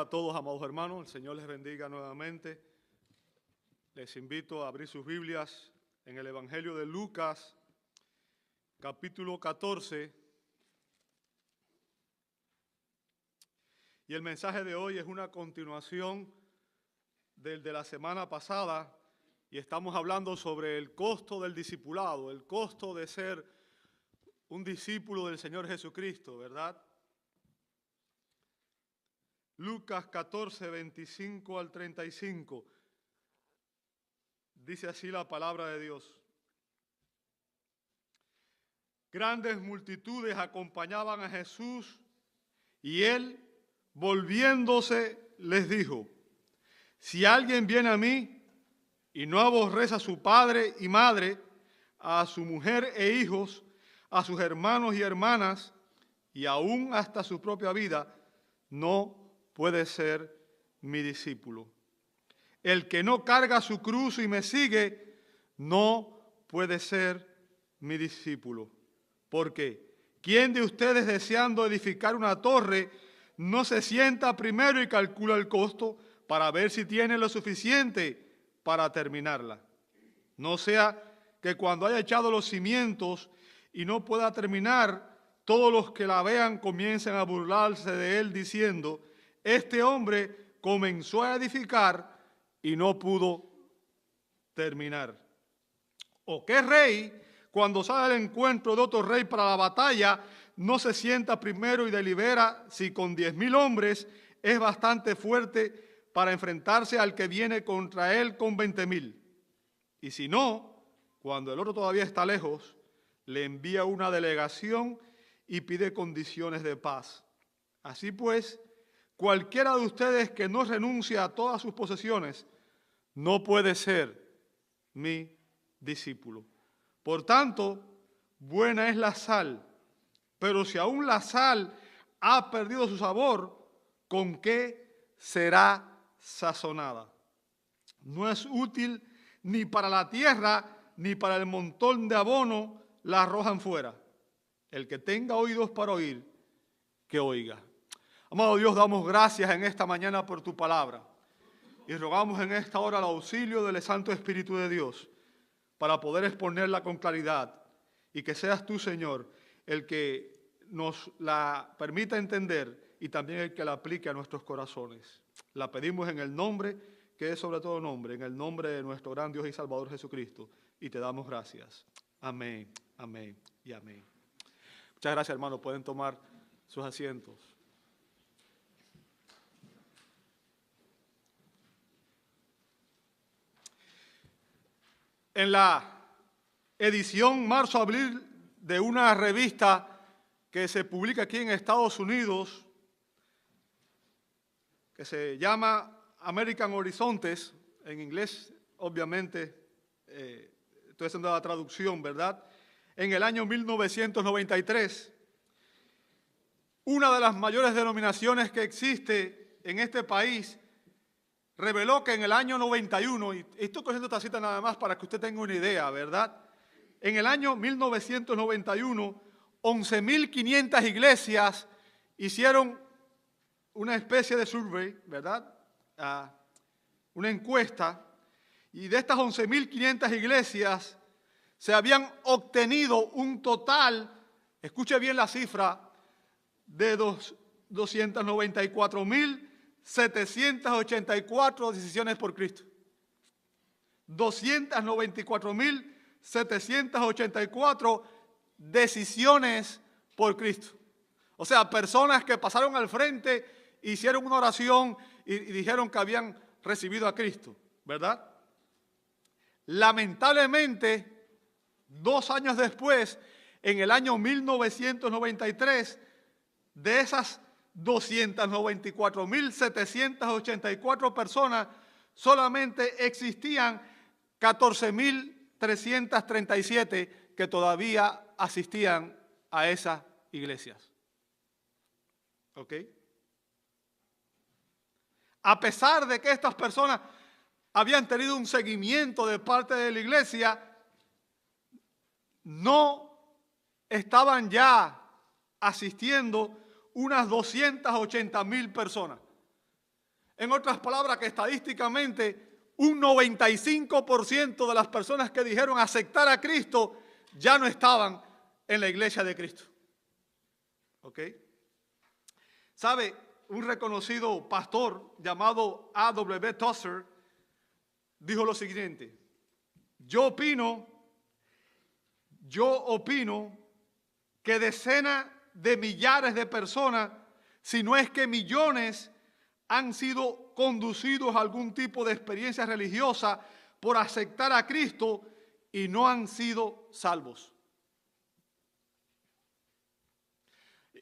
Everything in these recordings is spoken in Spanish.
a todos, amados hermanos. El Señor les bendiga nuevamente. Les invito a abrir sus Biblias en el Evangelio de Lucas, capítulo 14. Y el mensaje de hoy es una continuación del de la semana pasada. Y estamos hablando sobre el costo del discipulado, el costo de ser un discípulo del Señor Jesucristo, ¿verdad? Lucas 14, 25 al 35. Dice así la palabra de Dios. Grandes multitudes acompañaban a Jesús y él, volviéndose, les dijo: si alguien viene a mí y no aborrece a su padre y madre, a su mujer e hijos, a sus hermanos y hermanas, y aún hasta su propia vida, no puede ser mi discípulo. El que no carga su cruz y me sigue, no puede ser mi discípulo. Porque ¿quién de ustedes, deseando edificar una torre, no se sienta primero y calcula el costo para ver si tiene lo suficiente para terminarla? No sea que cuando haya echado los cimientos y no pueda terminar, todos los que la vean comiencen a burlarse de él diciendo: este hombre comenzó a edificar y no pudo terminar. ¿O qué rey, cuando sale al encuentro de otro rey para la batalla, no se sienta primero y delibera si con 10,000 hombres es bastante fuerte para enfrentarse al que viene contra él con 20,000? Y si no, cuando el otro todavía está lejos, le envía una delegación y pide condiciones de paz. Así pues, cualquiera de ustedes que no renuncie a todas sus posesiones no puede ser mi discípulo. Por tanto, buena es la sal, pero si aún la sal ha perdido su sabor, ¿con qué será sazonada? No es útil ni para la tierra ni para el montón de abono la arrojan fuera. El que tenga oídos para oír, que oiga. Amado Dios, damos gracias en esta mañana por tu palabra y rogamos en esta hora el auxilio del Santo Espíritu de Dios para poder exponerla con claridad y que seas tú, Señor, el que nos la permita entender y también el que la aplique a nuestros corazones. La pedimos en el nombre que es sobre todo nombre, en el nombre de nuestro gran Dios y Salvador Jesucristo, y te damos gracias. Amén, amén y amén. Muchas gracias, hermanos. Pueden tomar sus asientos. En la edición marzo-abril de una revista que se publica aquí en Estados Unidos, que se llama American Horizontes, en inglés, obviamente, estoy haciendo la traducción, ¿verdad? En el año 1993, una de las mayores denominaciones que existe en este país reveló que en el año 91, y estoy cogiendo esta cita nada más para que usted tenga una idea, ¿verdad? En el año 1991, 11,500 iglesias hicieron una especie de survey, ¿verdad? Una encuesta, y de estas 11,500 iglesias se habían obtenido un total, escuche bien la cifra, de 294,784 decisiones por Cristo. 294,784 decisiones por Cristo. O sea, personas que pasaron al frente, hicieron una oración y dijeron que habían recibido a Cristo, ¿verdad? Lamentablemente, 2 años después, en el año 1993, de esas 294,784 personas, solamente existían 14,337 que todavía asistían a esas iglesias. ¿Ok? A pesar de que estas personas habían tenido un seguimiento de parte de la iglesia, no estaban ya asistiendo unas 280,000 personas. En otras palabras, que estadísticamente un 95% de las personas que dijeron aceptar a Cristo ya no estaban en la iglesia de Cristo. ¿Ok? ¿Sabe? Un reconocido pastor llamado A.W. Tozer dijo lo siguiente: yo opino que decenas de millares de personas, si no es que millones, han sido conducidos a algún tipo de experiencia religiosa por aceptar a Cristo y no han sido salvos.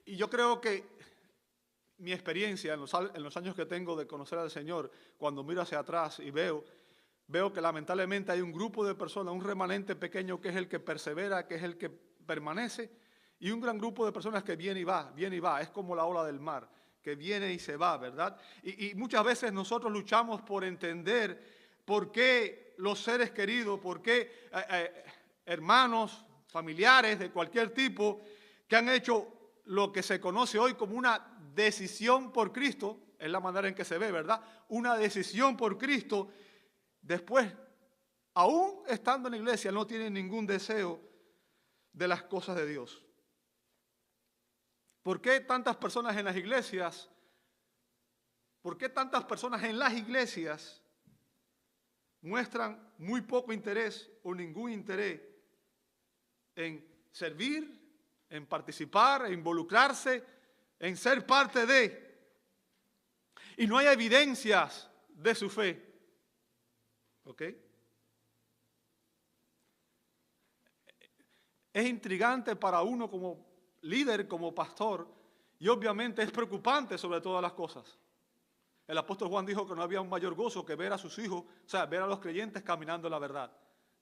Y yo creo que mi experiencia en los años que tengo de conocer al Señor, cuando miro hacia atrás y veo que lamentablemente hay un grupo de personas, un remanente pequeño que es el que persevera, que es el que permanece, y un gran grupo de personas que viene y va, es como la ola del mar, que viene y se va, ¿verdad? Y muchas veces nosotros luchamos por entender por qué los seres queridos, por qué hermanos, familiares de cualquier tipo, que han hecho lo que se conoce hoy como una decisión por Cristo, es la manera en que se ve, ¿verdad? Una decisión por Cristo, después, aún estando en la iglesia, no tienen ningún deseo de las cosas de Dios. ¿Por qué tantas personas en las iglesias? ¿Por qué tantas personas en las iglesias muestran muy poco interés o ningún interés en servir, en participar, en involucrarse, en ser parte de? Y no hay evidencias de su fe. ¿Ok? Es intrigante para uno como líder, como pastor, y obviamente es preocupante sobre todas las cosas. El apóstol Juan dijo que no había un mayor gozo que ver a sus hijos, o sea, ver a los creyentes caminando en la verdad.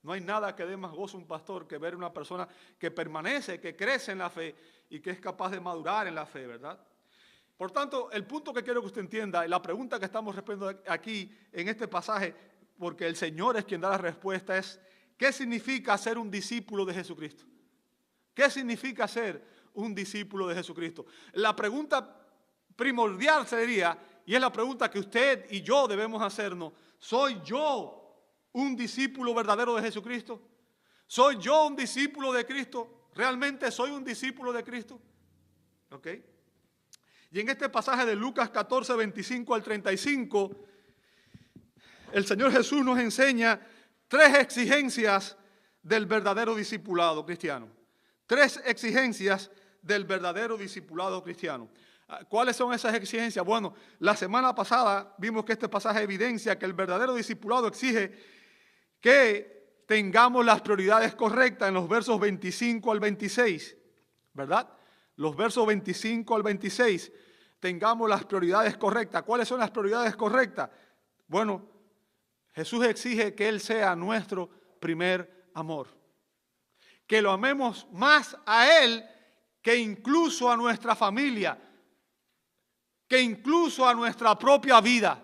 No hay nada que dé más gozo a un pastor que ver a una persona que permanece, que crece en la fe y que es capaz de madurar en la fe, ¿verdad? Por tanto, el punto que quiero que usted entienda, y la pregunta que estamos respondiendo aquí en este pasaje, porque el Señor es quien da la respuesta, es: ¿qué significa ser un discípulo de Jesucristo? ¿Qué significa ser un discípulo de Jesucristo? La pregunta primordial sería, y es la pregunta que usted y yo debemos hacernos: ¿soy yo un discípulo verdadero de Jesucristo? ¿Soy yo un discípulo de Cristo? ¿Realmente soy un discípulo de Cristo? ¿Ok? Y en este pasaje de Lucas 14, 25 al 35, el Señor Jesús nos enseña 3 exigencias del verdadero discipulado cristiano. 3 exigencias del verdadero discipulado cristiano. ¿Cuáles son esas exigencias? Bueno, la semana pasada vimos que este pasaje evidencia que el verdadero discipulado exige que tengamos las prioridades correctas en los versos 25 al 26, ¿verdad? Los versos 25 al 26, tengamos las prioridades correctas. ¿Cuáles son las prioridades correctas? Bueno, Jesús exige que Él sea nuestro primer amor. Que lo amemos más a Él que incluso a nuestra familia, que incluso a nuestra propia vida.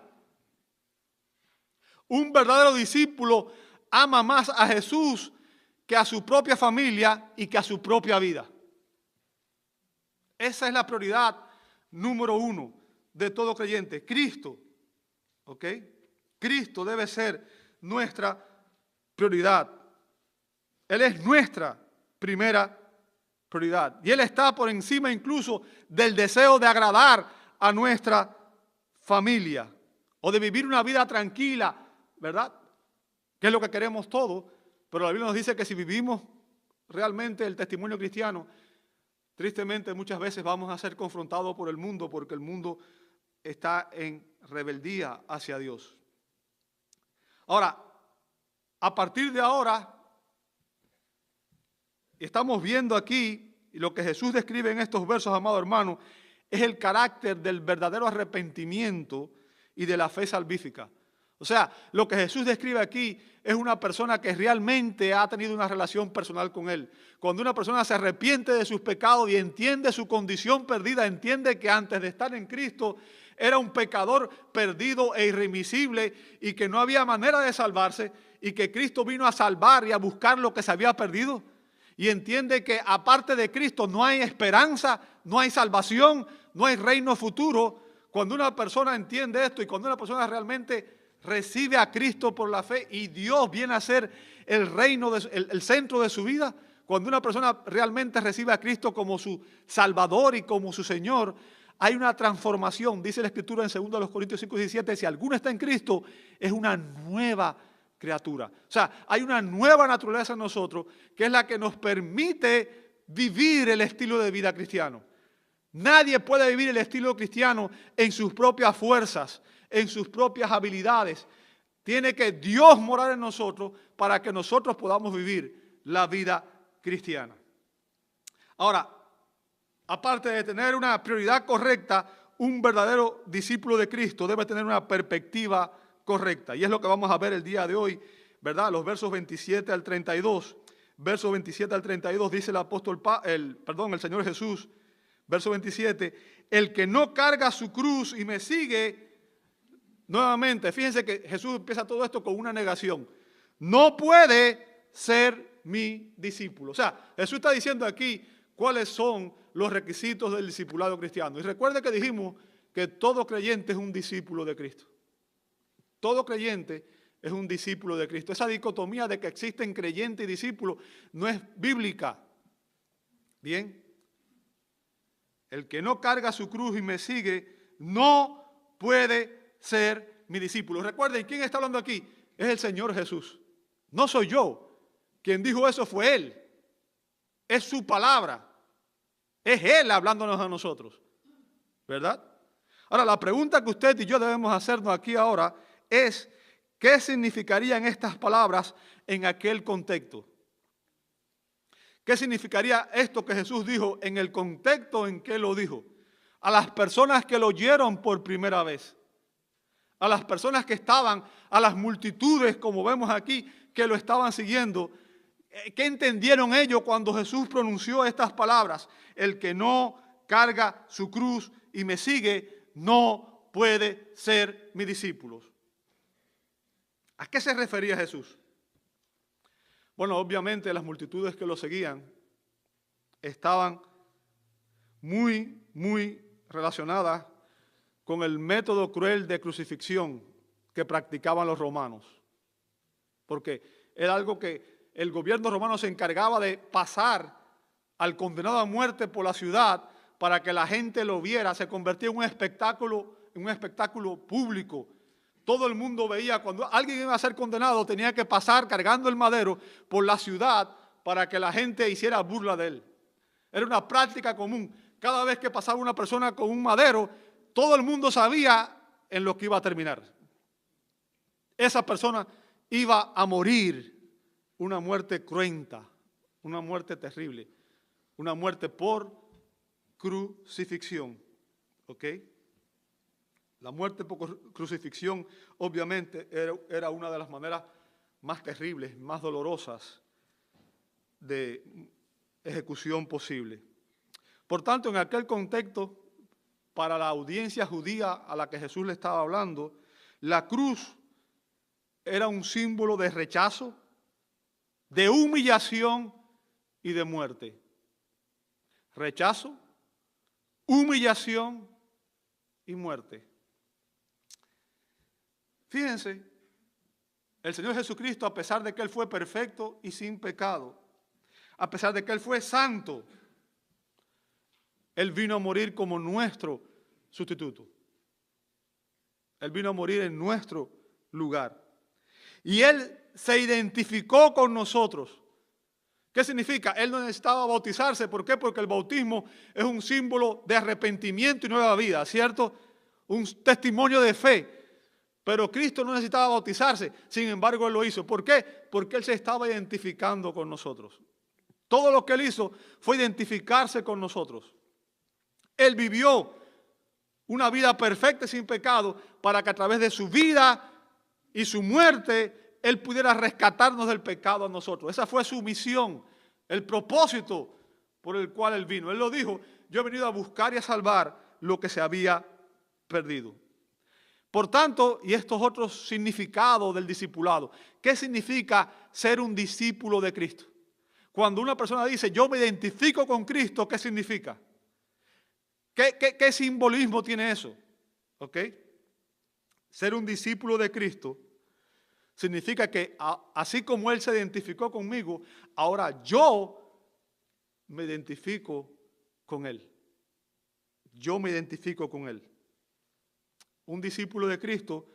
Un verdadero discípulo ama más a Jesús que a su propia familia y que a su propia vida. Esa es la prioridad número 1 de todo creyente, Cristo. ¿Ok? Cristo debe ser nuestra prioridad. Él es nuestra primera prioridad. Y Él está por encima incluso del deseo de agradar a nuestra familia o de vivir una vida tranquila, ¿verdad? Que es lo que queremos todos, pero la Biblia nos dice que si vivimos realmente el testimonio cristiano, tristemente muchas veces vamos a ser confrontados por el mundo porque el mundo está en rebeldía hacia Dios. Ahora, a partir de ahora, estamos viendo aquí, y lo que Jesús describe en estos versos, amado hermano, es el carácter del verdadero arrepentimiento y de la fe salvífica. O sea, lo que Jesús describe aquí es una persona que realmente ha tenido una relación personal con Él. Cuando una persona se arrepiente de sus pecados y entiende su condición perdida, entiende que antes de estar en Cristo era un pecador perdido e irremisible y que no había manera de salvarse y que Cristo vino a salvar y a buscar lo que se había perdido. Y entiende que aparte de Cristo no hay esperanza, no hay salvación, no hay reino futuro. cuando una persona entiende esto y cuando una persona realmente recibe a Cristo por la fe y Dios viene a ser el reino, el centro de su vida, cuando una persona realmente recibe a Cristo como su Salvador y como su Señor, hay una transformación. Dice la Escritura en 2 Corintios 5:17, si alguno está en Cristo, es una nueva criatura. O sea, hay una nueva naturaleza en nosotros que es la que nos permite vivir el estilo de vida cristiano. Nadie puede vivir el estilo cristiano en sus propias fuerzas, en sus propias habilidades. Tiene que Dios morar en nosotros para que nosotros podamos vivir la vida cristiana. Ahora, aparte de tener una prioridad correcta, un verdadero discípulo de Cristo debe tener una perspectiva correcta. Y es lo que vamos a ver el día de hoy, ¿verdad? Los versos 27 al 32. Versos 27 al 32 dice el Señor Jesús, verso 27, el que no carga su cruz y me sigue, nuevamente, fíjense que Jesús empieza todo esto con una negación. No puede ser mi discípulo. O sea, Jesús está diciendo aquí cuáles son los requisitos del discipulado cristiano. Y recuerde que dijimos que todo creyente es un discípulo de Cristo. Todo creyente es un discípulo de Cristo. Esa dicotomía de que existen creyente y discípulo no es bíblica. Bien. El que no carga su cruz y me sigue no puede ser mi discípulo. Recuerden, ¿quién está hablando aquí? Es el Señor Jesús. No soy yo. Quien dijo eso fue Él. Es su palabra. Es Él hablándonos a nosotros. ¿Verdad? Ahora, la pregunta que usted y yo debemos hacernos aquí ahora es, ¿qué significarían estas palabras en aquel contexto? ¿Qué significaría esto que Jesús dijo en el contexto en que lo dijo? A las personas que lo oyeron por primera vez. A las personas que estaban, a las multitudes, como vemos aquí, que lo estaban siguiendo. ¿Qué entendieron ellos cuando Jesús pronunció estas palabras? El que no carga su cruz y me sigue, no puede ser mi discípulo. ¿A qué se refería Jesús? Bueno, obviamente las multitudes que lo seguían estaban muy relacionadas con el método cruel de crucifixión que practicaban los romanos. Porque era algo que el gobierno romano se encargaba de pasar al condenado a muerte por la ciudad para que la gente lo viera. Se convertía en un espectáculo público. Todo el mundo veía, cuando alguien iba a ser condenado, tenía que pasar cargando el madero por la ciudad para que la gente hiciera burla de él. Era una práctica común. Cada vez que pasaba una persona con un madero, todo el mundo sabía en lo que iba a terminar. Esa persona iba a morir una muerte cruenta, una muerte terrible, una muerte por crucifixión. ¿Ok? La muerte por crucifixión, obviamente, era una de las maneras más terribles, más dolorosas de ejecución posible. Por tanto, en aquel contexto, para la audiencia judía a la que Jesús le estaba hablando, la cruz era un símbolo de rechazo, de humillación y de muerte. Rechazo, humillación y muerte. Fíjense, el Señor Jesucristo, a pesar de que Él fue perfecto y sin pecado, a pesar de que Él fue santo, Él vino a morir como nuestro sustituto. Él vino a morir en nuestro lugar. Y Él se identificó con nosotros. ¿Qué significa? Él no necesitaba bautizarse. ¿Por qué? Porque el bautismo es un símbolo de arrepentimiento y nueva vida, ¿cierto? Un testimonio de fe. Pero Cristo no necesitaba bautizarse, sin embargo Él lo hizo. ¿Por qué? Porque Él se estaba identificando con nosotros. Todo lo que Él hizo fue identificarse con nosotros. Él vivió una vida perfecta y sin pecado para que a través de su vida y su muerte Él pudiera rescatarnos del pecado a nosotros. Esa fue su misión, el propósito por el cual Él vino. Él lo dijo, yo he venido a buscar y a salvar lo que se había perdido. Por tanto, y estos otros significados del discipulado, ¿qué significa ser un discípulo de Cristo? Cuando una persona dice, yo me identifico con Cristo, ¿qué significa? ¿Qué simbolismo tiene eso? ¿Ok? Ser un discípulo de Cristo significa que así como Él se identificó conmigo, ahora yo me identifico con Él. Yo me identifico con Él. Un discípulo de Cristo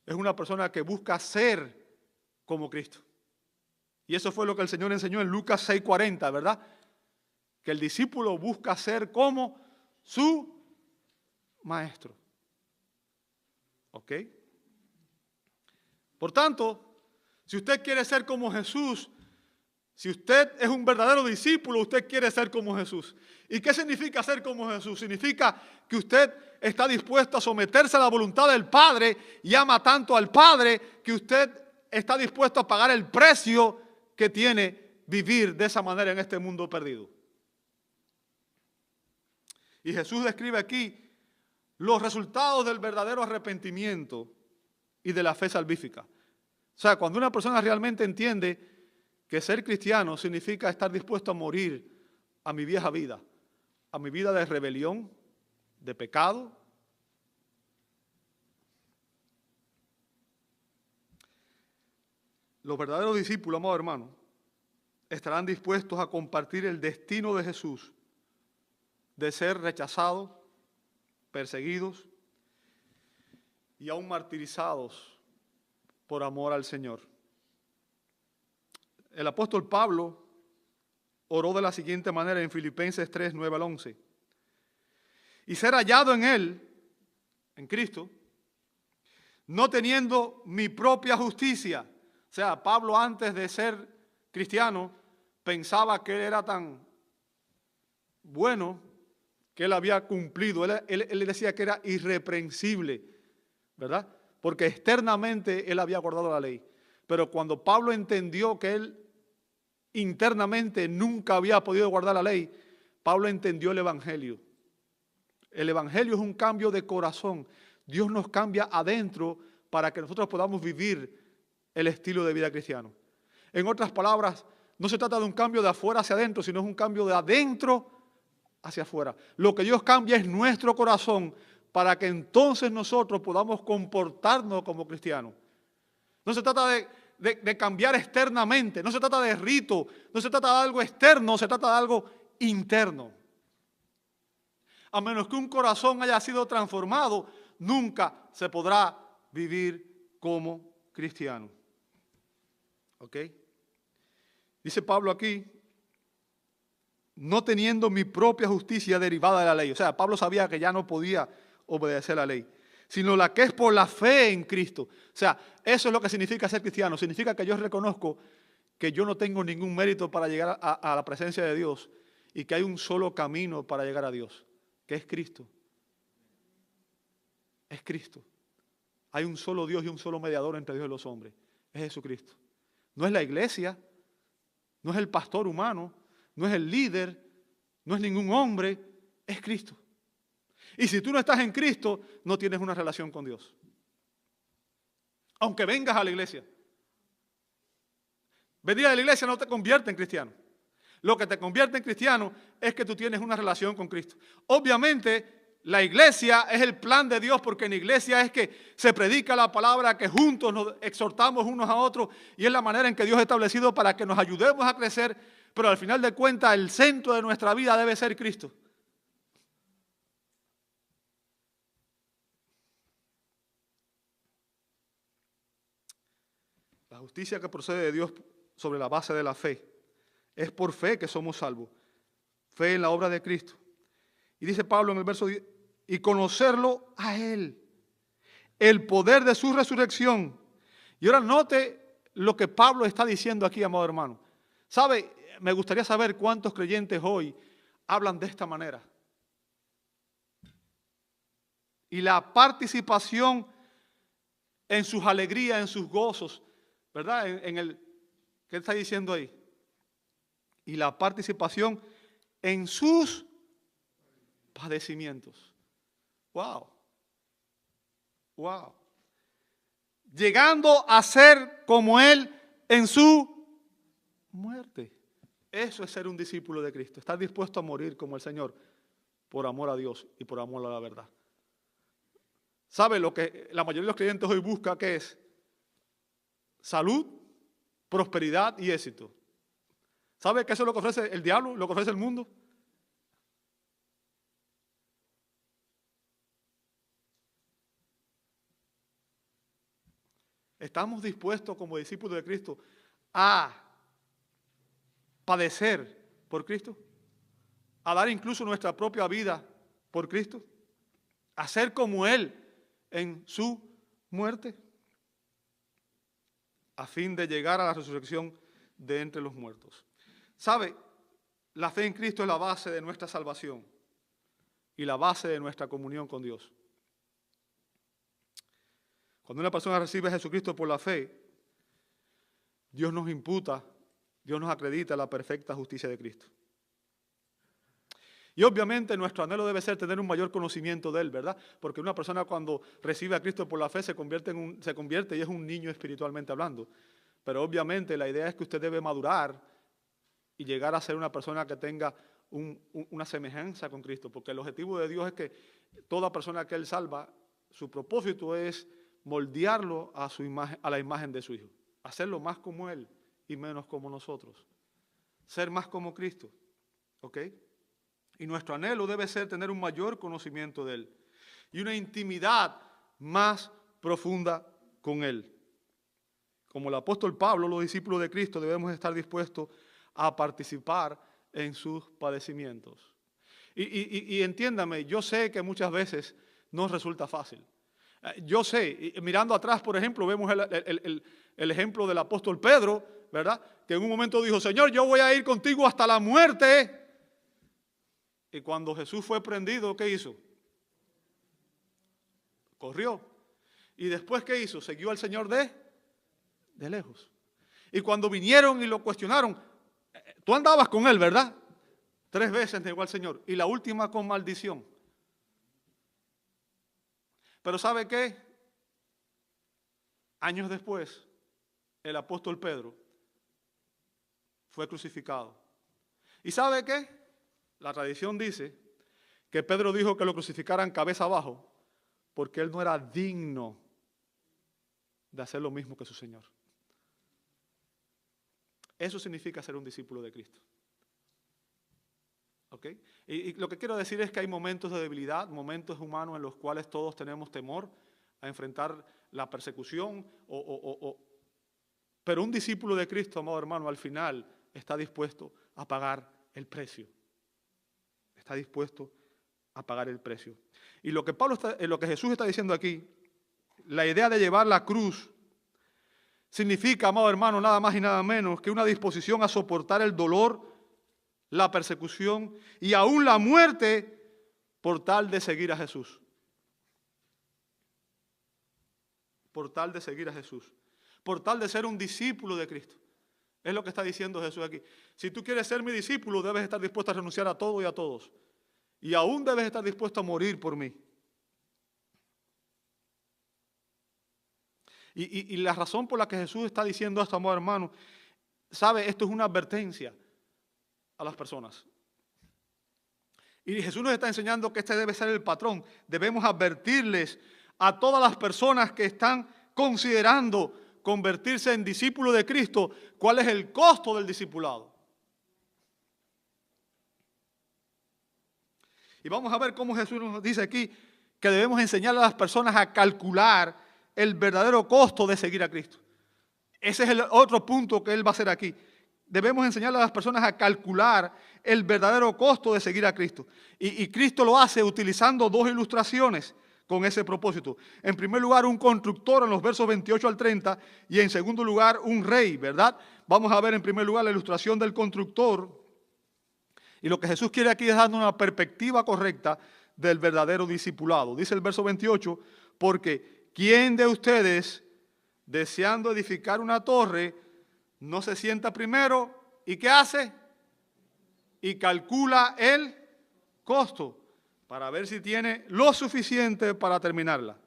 es una persona que busca ser como Cristo. Y eso fue lo que el Señor enseñó en Lucas 6:40, ¿verdad? Que el discípulo busca ser como su maestro. ¿Ok? Por tanto, si usted quiere ser como Jesús, si usted es un verdadero discípulo, usted quiere ser como Jesús. ¿Y qué significa ser como Jesús? Significa que usted está dispuesto a someterse a la voluntad del Padre y ama tanto al Padre que usted está dispuesto a pagar el precio que tiene vivir de esa manera en este mundo perdido. Y Jesús describe aquí los resultados del verdadero arrepentimiento y de la fe salvífica. O sea, cuando una persona realmente entiende que ser cristiano significa estar dispuesto a morir a mi vieja vida, a mi vida de rebelión, de pecado. Los verdaderos discípulos, amados hermanos, estarán dispuestos a compartir el destino de Jesús, de ser rechazados, perseguidos y aún martirizados por amor al Señor. El apóstol Pablo oró de la siguiente manera en Filipenses 3, 9 al 11. Y ser hallado en Él, en Cristo, no teniendo mi propia justicia. O sea, Pablo antes de ser cristiano pensaba que él era tan bueno que él había cumplido. Él decía que era irreprensible, ¿verdad? Porque externamente él había guardado la ley. Pero cuando Pablo entendió que él internamente nunca había podido guardar la ley, Pablo entendió el Evangelio. El Evangelio es un cambio de corazón. Dios nos cambia adentro para que nosotros podamos vivir el estilo de vida cristiano. En otras palabras, no se trata de un cambio de afuera hacia adentro, sino es un cambio de adentro hacia afuera. Lo que Dios cambia es nuestro corazón para que entonces nosotros podamos comportarnos como cristianos. No se trata de cambiar externamente, no se trata de rito, no se trata de algo externo, se trata de algo interno. A menos que un corazón haya sido transformado, nunca se podrá vivir como cristiano. ¿Ok? Dice Pablo aquí, no teniendo mi propia justicia derivada de la ley. O sea, Pablo sabía que ya no podía obedecer la ley, sino la que es por la fe en Cristo. O sea, eso es lo que significa ser cristiano. Significa que yo reconozco que yo no tengo ningún mérito para llegar a la presencia de Dios y que hay un solo camino para llegar a Dios, que es Cristo. Es Cristo. Hay un solo Dios y un solo mediador entre Dios y los hombres. Es Jesucristo. No es la iglesia, no es el pastor humano, no es el líder, no es ningún hombre, es Cristo. Y si tú no estás en Cristo, no tienes una relación con Dios. Aunque vengas a la iglesia. Venir a la iglesia no te convierte en cristiano. Lo que te convierte en cristiano es que tú tienes una relación con Cristo. Obviamente, la iglesia es el plan de Dios, porque en la iglesia es que se predica la palabra, que juntos nos exhortamos unos a otros, y es la manera en que Dios ha establecido para que nos ayudemos a crecer, pero al final de cuentas el centro de nuestra vida debe ser Cristo. La justicia que procede de Dios sobre la base de la fe. Es por fe que somos salvos. Fe en la obra de Cristo. Y dice Pablo en el verso 10, y conocerlo a Él, el poder de su resurrección. Y ahora note lo que Pablo está diciendo aquí, amado hermano. ¿Sabe? Me gustaría saber cuántos creyentes hoy hablan de esta manera. Y la participación en sus alegrías, en sus gozos, ¿verdad? ¿Qué está diciendo ahí? Y la participación en sus padecimientos. Wow. Wow. Llegando a ser como Él en su muerte. Eso es ser un discípulo de Cristo. Estar dispuesto a morir como el Señor por amor a Dios y por amor a la verdad. ¿Sabe lo que la mayoría de los creyentes hoy busca? ¿Qué es? Salud, prosperidad y éxito. ¿Sabe que eso es lo que ofrece el diablo, lo que ofrece el mundo? ¿Estamos dispuestos como discípulos de Cristo a padecer por Cristo? ¿A dar incluso nuestra propia vida por Cristo? ¿A ser como Él en su muerte? A fin de llegar a la resurrección de entre los muertos. ¿Sabe? La fe en Cristo es la base de nuestra salvación y la base de nuestra comunión con Dios. Cuando una persona recibe a Jesucristo por la fe, Dios nos imputa, Dios nos acredita la perfecta justicia de Cristo. Y obviamente nuestro anhelo debe ser tener un mayor conocimiento de Él, ¿verdad? Porque una persona cuando recibe a Cristo por la fe se convierte y es un niño espiritualmente hablando. Pero obviamente la idea es que usted debe madurar y llegar a ser una persona que tenga una semejanza con Cristo. Porque el objetivo de Dios es que toda persona que Él salva, su propósito es moldearlo a su imagen, a la imagen de su Hijo. Hacerlo más como Él y menos como nosotros. Ser más como Cristo. ¿Ok? Y nuestro anhelo debe ser tener un mayor conocimiento de Él y una intimidad más profunda con Él. Como el apóstol Pablo, los discípulos de Cristo debemos estar dispuestos a participar en sus padecimientos. Y entiéndame, yo sé que muchas veces no resulta fácil. Yo sé, mirando atrás, por ejemplo, vemos el ejemplo del apóstol Pedro, ¿verdad? Que en un momento dijo, Señor, yo voy a ir contigo hasta la muerte. Y cuando Jesús fue prendido, ¿qué hizo? Corrió. Y después, ¿qué hizo? Siguió al Señor de lejos. Y cuando vinieron y lo cuestionaron, tú andabas con él, ¿verdad? 3 veces negó al Señor. Y la última con maldición. Pero ¿sabe qué? Años después, el apóstol Pedro fue crucificado. ¿Y sabe qué? La tradición dice que Pedro dijo que lo crucificaran cabeza abajo porque él no era digno de hacer lo mismo que su Señor. Eso significa ser un discípulo de Cristo. ¿Ok? Y lo que quiero decir es que hay momentos de debilidad, momentos humanos en los cuales todos tenemos temor a enfrentar la persecución, pero un discípulo de Cristo, amado hermano, al final está dispuesto a pagar el precio. Está dispuesto a pagar el precio. Y lo que Jesús está diciendo aquí, la idea de llevar la cruz, significa, amado hermano, nada más y nada menos que una disposición a soportar el dolor, la persecución y aún la muerte por tal de seguir a Jesús. Por tal de seguir a Jesús. Por tal de ser un discípulo de Cristo. Es lo que está diciendo Jesús aquí. Si tú quieres ser mi discípulo, debes estar dispuesto a renunciar a todo y a todos. Y aún debes estar dispuesto a morir por mí. Y la razón por la que Jesús está diciendo esto, amado hermano, sabe, esto es una advertencia a las personas. Y Jesús nos está enseñando que este debe ser el patrón. Debemos advertirles a todas las personas que están considerando convertirse en discípulos de Cristo, cuál es el costo del discipulado. Y vamos a ver cómo Jesús nos dice aquí que debemos enseñar a las personas a calcular el verdadero costo de seguir a Cristo. Ese es el otro punto que Él va a hacer aquí. Debemos enseñar a las personas a calcular el verdadero costo de seguir a Cristo. Y Cristo lo hace utilizando 2 ilustraciones con ese propósito. En primer lugar, un constructor en los versos 28 al 30 y en segundo lugar, un rey, ¿verdad? Vamos a ver en primer lugar la ilustración del constructor. Y lo que Jesús quiere aquí es darnos una perspectiva correcta del verdadero discipulado. Dice el verso 28, porque ¿quién de ustedes, deseando edificar una torre, no se sienta primero y qué hace? Y calcula el costo para ver si tiene lo suficiente para terminarla.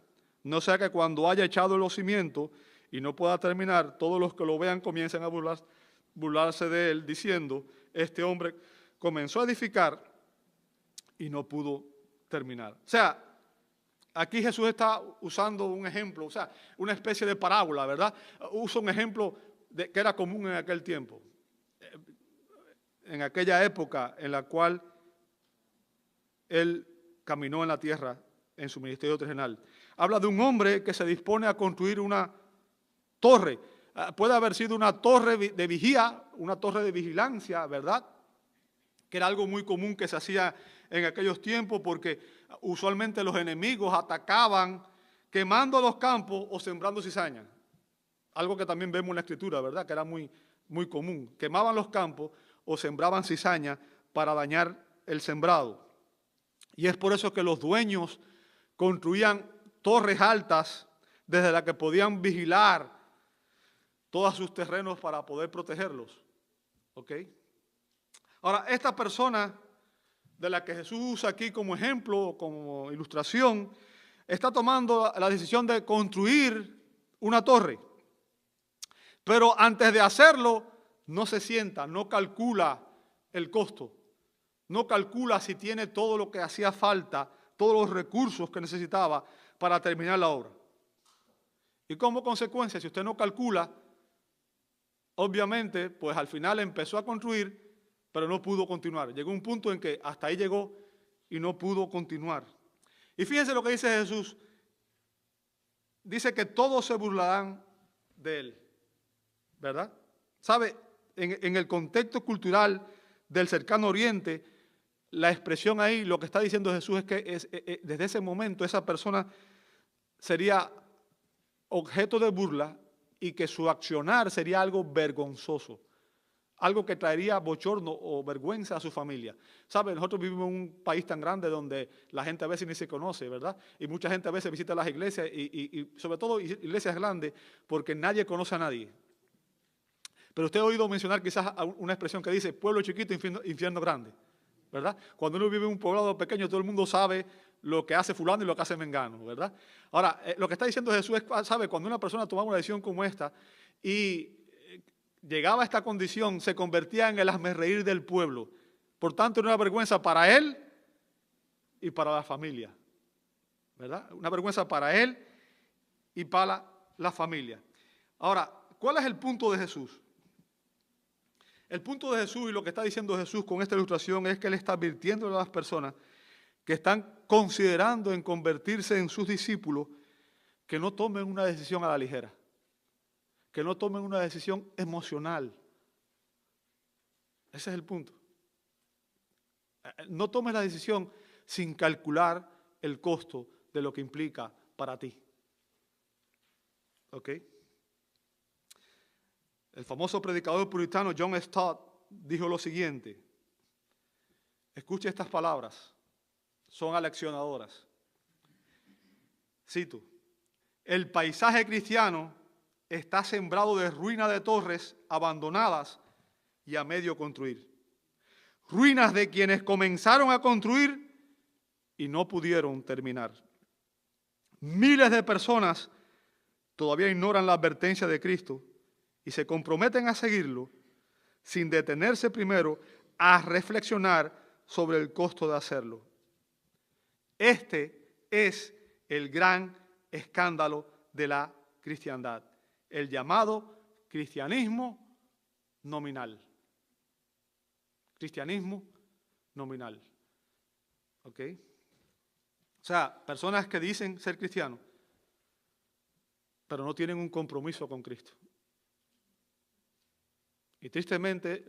No sea que cuando haya echado los cimientos y no pueda terminar, todos los que lo vean comiencen a burlarse de él, diciendo, este hombre comenzó a edificar y no pudo terminar. O sea, aquí Jesús está usando un ejemplo, o sea, una especie de parábola, ¿verdad? Usa un ejemplo que era común en aquel tiempo, en aquella época en la cual él caminó en la tierra en su ministerio terrenal. Habla de un hombre que se dispone a construir una torre. Puede haber sido una torre de vigía, una torre de vigilancia, ¿verdad? Que era algo muy común que se hacía en aquellos tiempos porque usualmente los enemigos atacaban quemando los campos o sembrando cizaña. Algo que también vemos en la Escritura, ¿verdad? Que era muy común. Quemaban los campos o sembraban cizaña para dañar el sembrado. Y es por eso que los dueños construían torres altas desde las que podían vigilar todos sus terrenos para poder protegerlos. ¿Ok? Ahora, esta persona de la que Jesús usa aquí como ejemplo, como ilustración, está tomando la decisión de construir una torre. Pero antes de hacerlo, no se sienta, no calcula el costo, no calcula si tiene todo lo que hacía falta, todos los recursos que necesitaba para terminar la obra. Y como consecuencia, si usted no calcula, obviamente, pues al final empezó a construir, pero no pudo continuar. Llegó un punto en que hasta ahí llegó y no pudo continuar. Y fíjense lo que dice Jesús. Dice que todos se burlarán de él, ¿verdad? ¿Sabe? En el contexto cultural del cercano oriente, la expresión ahí, lo que está diciendo Jesús es que desde ese momento esa persona sería objeto de burla y que su accionar sería algo vergonzoso, algo que traería bochorno o vergüenza a su familia. ¿Sabe? Nosotros vivimos en un país tan grande donde la gente a veces ni se conoce, ¿verdad? Y mucha gente a veces visita las iglesias y sobre todo iglesias grandes porque nadie conoce a nadie. Pero usted ha oído mencionar quizás una expresión que dice pueblo chiquito, infierno grande, ¿verdad? Cuando uno vive en un poblado pequeño, todo el mundo sabe lo que hace fulano y lo que hace mengano, ¿verdad? Ahora, lo que está diciendo Jesús es, ¿sabe? Cuando una persona tomaba una decisión como esta y llegaba a esta condición, se convertía en el hazmerreír del pueblo. Por tanto, era una vergüenza para él y para la familia, ¿verdad? Una vergüenza para él y para la familia. Ahora, ¿cuál es el punto de Jesús? El punto de Jesús y lo que está diciendo Jesús con esta ilustración es que Él está advirtiendo a las personas que están considerando en convertirse en sus discípulos que no tomen una decisión a la ligera, que no tomen una decisión emocional. Ese es el punto. No tomes la decisión sin calcular el costo de lo que implica para ti. ¿Ok? El famoso predicador puritano John Stott dijo lo siguiente. Escuche estas palabras, son aleccionadoras. Cito, el paisaje cristiano está sembrado de ruinas de torres abandonadas y a medio construir. Ruinas de quienes comenzaron a construir y no pudieron terminar. Miles de personas todavía ignoran la advertencia de Cristo y se comprometen a seguirlo sin detenerse primero a reflexionar sobre el costo de hacerlo. Este es el gran escándalo de la cristiandad, el llamado cristianismo nominal. Cristianismo nominal. ¿Ok? O sea, personas que dicen ser cristianos, pero no tienen un compromiso con Cristo. Y tristemente,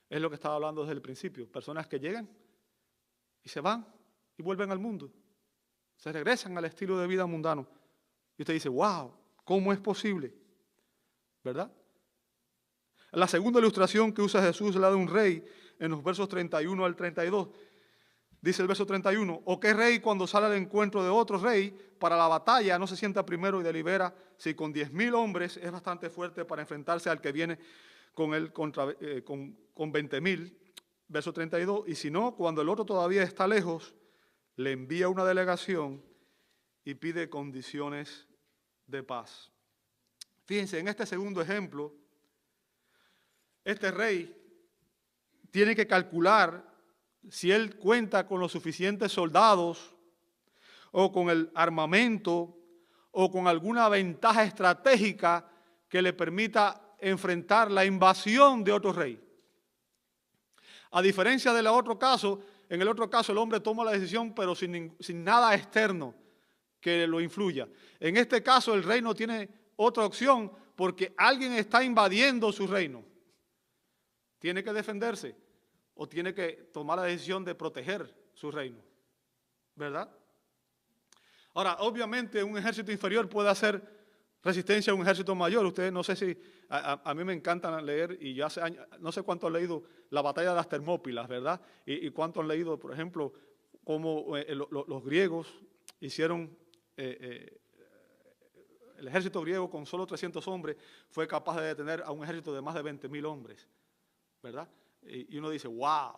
es lo que estaba hablando desde el principio. Personas que llegan y se van y vuelven al mundo. Se regresan al estilo de vida mundano. Y usted dice, wow, ¿cómo es posible? ¿Verdad? La segunda ilustración que usa Jesús es la de un rey en los versos 31 al 32. Dice el verso 31, ¿o qué rey cuando sale al encuentro de otro rey para la batalla no se sienta primero y delibera si con 10,000 hombres es bastante fuerte para enfrentarse al que viene con 20,000? Verso 32, y si no, cuando el otro todavía está lejos, le envía una delegación y pide condiciones de paz. Fíjense, en este segundo ejemplo, este rey tiene que calcular si él cuenta con los suficientes soldados o con el armamento o con alguna ventaja estratégica que le permita enfrentar la invasión de otro rey. A diferencia del otro caso, en el otro caso el hombre toma la decisión pero sin nada externo que lo influya. En este caso el rey no tiene otra opción porque alguien está invadiendo su reino. Tiene que defenderse o tiene que tomar la decisión de proteger su reino, ¿verdad? Ahora, obviamente un ejército inferior puede hacer resistencia a un ejército mayor. Ustedes, no sé si, a mí me encanta leer, y yo hace años, no sé cuánto han leído la batalla de las Termópilas, ¿verdad? Y cuánto han leído, por ejemplo, cómo los griegos hicieron, el ejército griego con solo 300 hombres fue capaz de detener a un ejército de más de 20.000 hombres, ¿verdad? Y uno dice, wow,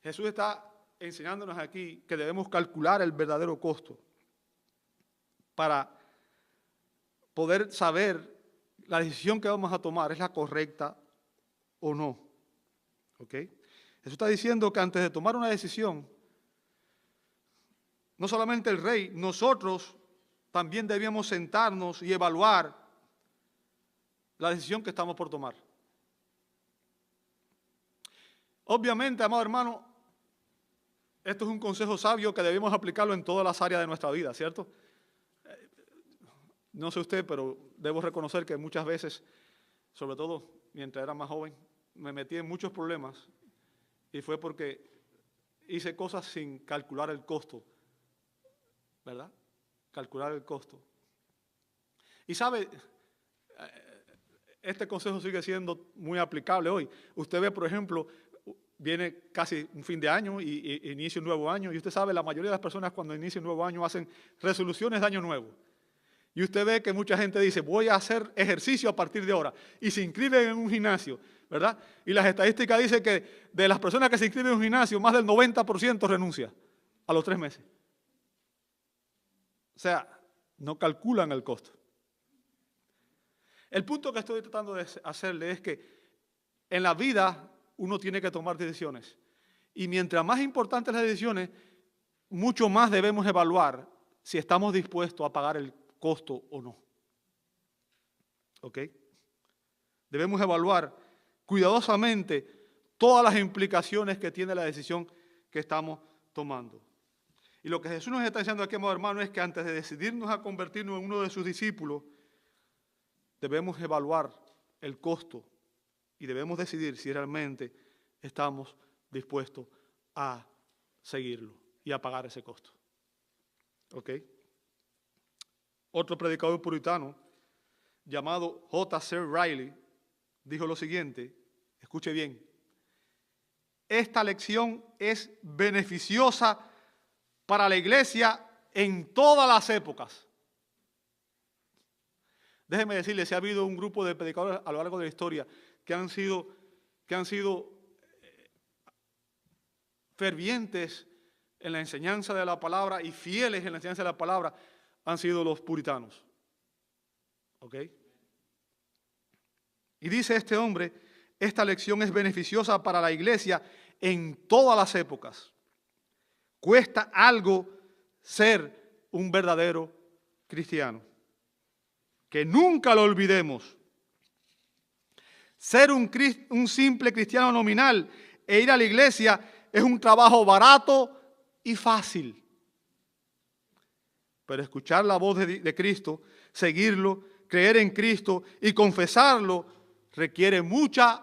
Jesús está enseñándonos aquí que debemos calcular el verdadero costo para poder saber la decisión que vamos a tomar es la correcta o no. ¿Ok? Jesús está diciendo que antes de tomar una decisión, no solamente el rey, nosotros también debíamos sentarnos y evaluar la decisión que estamos por tomar. Obviamente, amado hermano, esto es un consejo sabio que debemos aplicarlo en todas las áreas de nuestra vida, ¿cierto? No sé usted, pero debo reconocer que muchas veces, sobre todo mientras era más joven, me metí en muchos problemas y fue porque hice cosas sin calcular el costo, ¿verdad? Calcular el costo. Y sabe, este consejo sigue siendo muy aplicable hoy. Usted ve, por ejemplo, viene casi un fin de año y inicia un nuevo año, y usted sabe, la mayoría de las personas cuando inicia un nuevo año hacen resoluciones de año nuevo. Y usted ve que mucha gente dice, voy a hacer ejercicio a partir de ahora, y se inscriben en un gimnasio, ¿verdad? Y las estadísticas dicen que de las personas que se inscriben en un gimnasio, más del 90% renuncia a los 3 meses. O sea, no calculan el costo. El punto que estoy tratando de hacerle es que en la vida uno tiene que tomar decisiones. Y mientras más importantes las decisiones, mucho más debemos evaluar si estamos dispuestos a pagar el costo o no. ¿Ok? Debemos evaluar cuidadosamente todas las implicaciones que tiene la decisión que estamos tomando. Y lo que Jesús nos está diciendo aquí, amado hermano, es que antes de decidirnos a convertirnos en uno de sus discípulos, debemos evaluar el costo y debemos decidir si realmente estamos dispuestos a seguirlo y a pagar ese costo. ¿Ok? Otro predicador puritano llamado J.C. Riley dijo lo siguiente, escuche bien, esta lección es beneficiosa para la iglesia en todas las épocas. Déjeme decirle, si ha habido un grupo de predicadores a lo largo de la historia que han sido fervientes en la enseñanza de la palabra y fieles en la enseñanza de la palabra, han sido los puritanos. ¿Ok? Y dice este hombre, esta lección es beneficiosa para la iglesia en todas las épocas. Cuesta algo ser un verdadero cristiano. Que nunca lo olvidemos. Ser un simple cristiano nominal e ir a la iglesia es un trabajo barato y fácil. Pero escuchar la voz de Cristo, seguirlo, creer en Cristo y confesarlo requiere mucha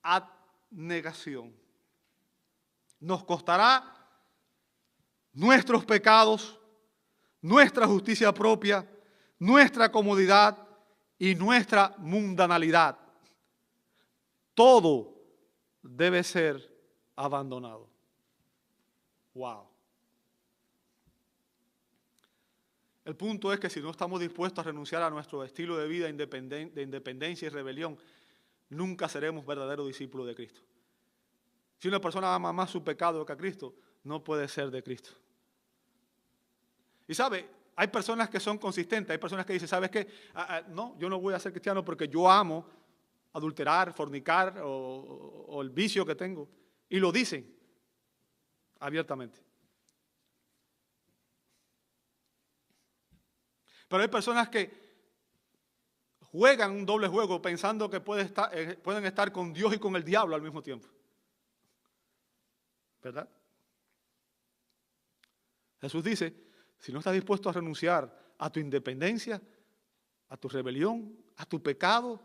abnegación. Nos costará nuestros pecados, nuestra justicia propia, nuestra comodidad y nuestra mundanalidad. Todo debe ser abandonado. Wow. El punto es que si no estamos dispuestos a renunciar a nuestro estilo de vida de independencia y rebelión, nunca seremos verdaderos discípulos de Cristo. Si una persona ama más su pecado que a Cristo, no puede ser de Cristo. Y sabe, hay personas que son consistentes, hay personas que dicen, ¿sabes qué? No, yo no voy a ser cristiano porque yo amo adulterar, fornicar o el vicio que tengo. Y lo dicen abiertamente. Pero hay personas que juegan un doble juego pensando que pueden estar con Dios y con el diablo al mismo tiempo. ¿Verdad? Jesús dice, si no estás dispuesto a renunciar a tu independencia, a tu rebelión, a tu pecado,